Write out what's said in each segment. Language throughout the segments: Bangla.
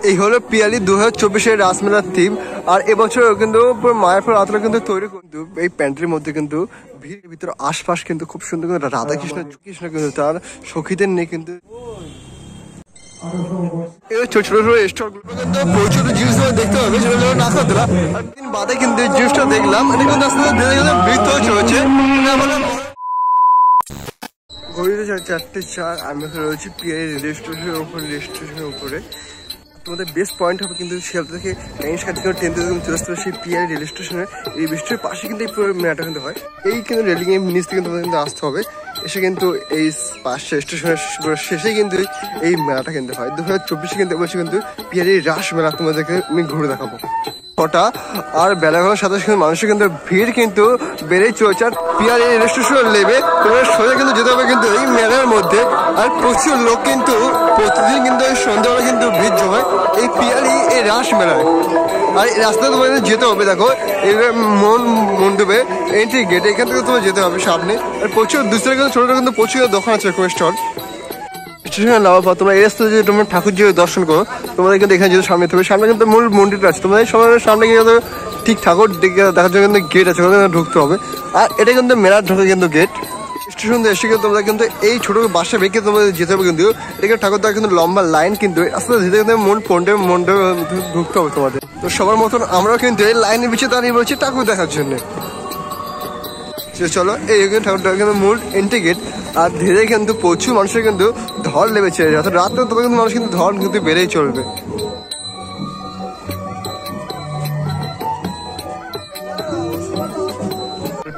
এই হলো পিয়ালি 2024-এর রাসমেলার থিম। আর এবছর কিন্তু মায়াপুর রাতটা কিন্তু তৈরি কিন্তু এই প্যান্ট্রির মধ্যে কিন্তু ভিড়ের ভিতরে আশপাশ কিন্তু খুব সুন্দর কিন্তু রাধা কৃষ্ণ কিন্তু তার সখীদের নিয়ে কিন্তু ছোট ছোট স্টল গুলো কিন্তু প্রচুর জিনিস দেখতে হবে, সেটা না খাওয়া দিন বাদে কিন্তু জিনিসটা দেখলাম। এটা কিন্তু আস্তে আস্তে বৃদ্ধ চলছে। ঘড়িতে 4:04 আমি রয়েছি পিয়ালি রেল স্টেশনের উপরে। তোমাদের বেস্ট পয়েন্ট হবে কিন্তু শিয়ালদা থেকে ট্রেন থেকে চলে আসতে হবে সেই পিয়ালি রেল স্টেশনের এই বৃষ্টির পাশে কিন্তু এই পুরো মেলাটা কিন্তু হয়। এই কিন্তু রেলিং এর নিচ থেকে তোমাদের কিন্তু আসতে হবে, এসে কিন্তু এই পাশে স্টেশনের শেষে কিন্তু এই মেলাটা কিন্তু হয়। 2024 কিন্তু বলছি কিন্তু পিয়ালি রাস মেলা তোমাদেরকে আমি ঘুরে দেখাবো কটা। আর বেলাঘরের সাথে সাথে মানুষের কিন্তু ভিড় কিন্তু বেড়েই চলছে। আর পিয়ালি রেল স্টেশন লেবে তোমরা সোজা কিন্তু যেতে হবে কিন্তু এই মেলার মধ্যে। আর প্রচুর লোক কিন্তু প্রতিদিন কিন্তু এই সন্ধ্যাবেলা কিন্তু ভিড় জমায় এই পিয়ালি এই রাস মেলায়। আর এই রাস্তায় তোমাদের যেতে হবে, দেখো এই মণ্ডপে এন্ট্রি গেট, এখান থেকে তোমার যেতে হবে সামনে। আর প্রচুর দুসরে কিন্তু ছোট কিন্তু প্রচুর দোকান আছে, স্টল স্টেশনে নামার পর তোমরা এই রাস্তায় যে তোমরা ঠাকুর যে দর্শন করো, তোমাদের কিন্তু এখানে যেতে সামনে যেতে হবে। সামনে কিন্তু মূল মন্দিরটা আছে, তোমাদের সবার সামনে গিয়ে ঠিক ঠাকুর দেখার জন্য কিন্তু গেট আছে, ওখানে ঢুকতে হবে। আর এটা কিন্তু মেলার ঢোকে কিন্তু গেট। স্টেশন এসে কিন্তু তোমরা কিন্তু এই ছোট বাসা বেঁকে তোমাদের যেতে হবে কিন্তু এখানে ঠাকুর দেখার কিন্তু লম্বা লাইন কিন্তু আস্তে আস্তে ধীরে ধীরে মন্ডপে ঢুকতে হবে তোমাদের। তো সবার মতন আমরাও কিন্তু এই লাইনের পিছিয়ে দাঁড়িয়ে রয়েছি ঠাকুর দেখার জন্য। চলো এই ঠাকুরটা কিন্তু মূল এন্ট্রি গেট। আর ধীরে কিন্তু প্রচুর মানুষের কিন্তু ঢল লেগেছে, রাত্রে তবে কিন্তু মানুষ কিন্তু ঢল কিন্তু বেড়েই চলবে।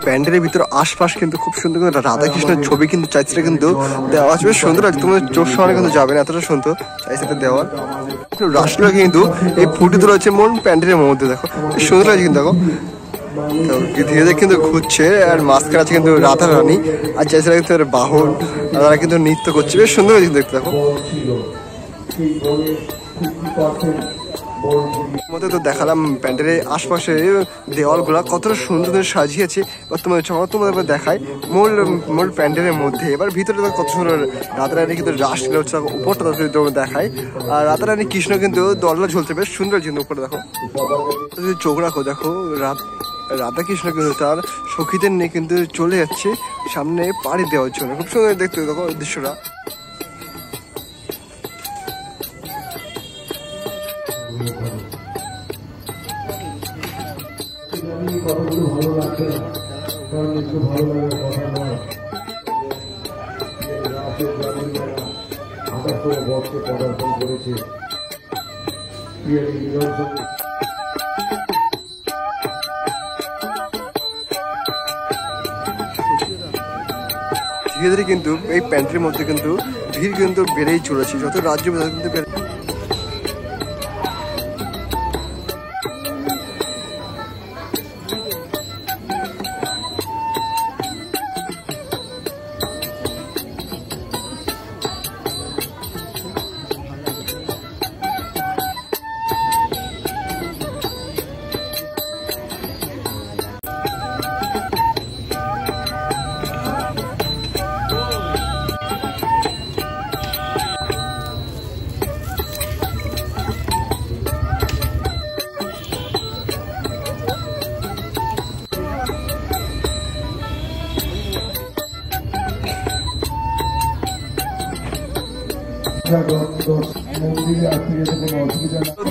প্যান্ডেলের ভিতরে আশপাশ কিন্তু খুব সুন্দর কিন্তু রাধা কৃষ্ণের ছবি কিন্তু চাইছে কিন্তু দেওয়া আছে, বেশ সুন্দর আছে। তোমার চোখ সমানে কিন্তু যাবে না, এতটা সুন্দর চাইছে দেওয়া। রাসটা কিন্তু এই ফুটে রয়েছে মন প্যান্ডেলের মধ্যে, দেখো বেশ সুন্দর আছে কিন্তু। দেখো ধীরে ধীরে কিন্তু ঘুরছে। আর মাঝখানে আছে কিন্তু রাধা রানী, আর চাইছে কিন্তু বাহন, তারা কিন্তু নৃত্য করছে, বেশ সুন্দর হয়েছে দেখতে। দেখো মধ্যে তো দেখালাম প্যান্ডেলের আশপাশে দেওয়ালগুলা কতটা সুন্দর করে সাজিয়েছে। এবার তোমাদের দেখায় মূল প্যান্ডেলের মধ্যে। এবার ভিতরে কত সুন্দর রাধা রানী কিন্তু রাস হচ্ছে, উপরটা দেখায়। আর রাধা রানী কৃষ্ণ কিন্তু দলটা ঝুলছে, বেশ সুন্দর কিন্তু উপরে। দেখো চোখ রাখো, দেখো রাধা কৃষ্ণ কিন্তু তার সখীদের নিয়ে কিন্তু চলে যাচ্ছে সামনে পাড়ি দেওয়ার জন্য, খুব সুন্দর দেখতে। দেখো দৃশ্যটা কথাগুলো ভালো লাগছে না, কারণ একটু ভালো লাগার কথা নয়। রাতের গ্রামীণ মেলা 28তম বর্ষে পদার্পণ করেছে পিয়ালি বিধানসভা। ধীরে ধীরে কিন্তু এই প্যান্ট্রির মধ্যে কিন্তু ভিড় কিন্তু বেড়েই চলেছে, যত রাজ্য কিন্তু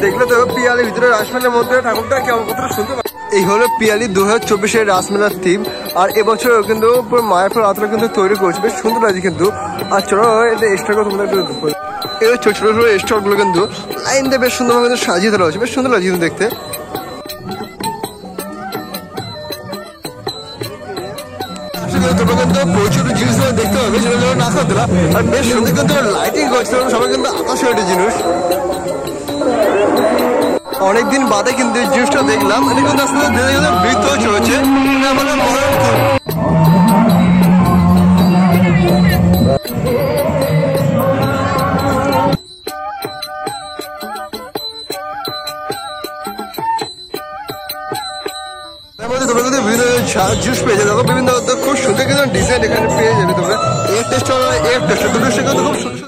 দেখলে তো পিয়ালির ভিতরে রাসমেলার মধ্যে ঠাকুরটা কেমন কতটা সুন্দর। এই হলো পিয়ালি 2024-এর রাসমেলার থিম। আর এবছর কিন্তু মায়াপুর রাতটা কিন্তু তৈরি করেছে, বেশ সুন্দর লাগছে কিন্তু। আর চলো স্টল তোমাদের এই ছোট ছোট স্টল গুলো কিন্তু লাইন দিয়ে বেশ সুন্দরভাবে কিন্তু সাজিয়ে তোলা হচ্ছে, বেশ সুন্দর লাগছে কিন্তু দেখতে। প্রচুর জিনিস দেখতে হবে, সেটা না খাওয়া দিলা। আর বেশ সুন্দর কিন্তু লাইটিং করছে, সবাই কিন্তু আকাশের একটা জিনিস। অনেকদিন বাদে কিন্তু এই জিনিসটা দেখলাম, এটা কিন্তু আস্তে আস্তে ধীরে ধীরে বৃদ্ধ চলছে। তোমরা কিন্তু বিভিন্ন জিনিস পেয়ে যাবে, বিভিন্ন খুব সুন্দর কিন্তু ডিজাইন এখানে পেয়ে যাবে তোমরা। এর টেস্ট দুটো কিন্তু খুব সুন্দর।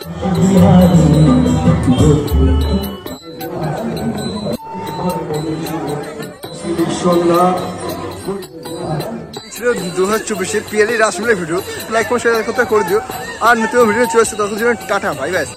ছিল 2024 পিয়ারি রাসমেলার ভিডিও। লাইক করে শেয়ার করে দিও আর নতুন ভিডিও চলে আসছে তখন টাটা বাই বাই।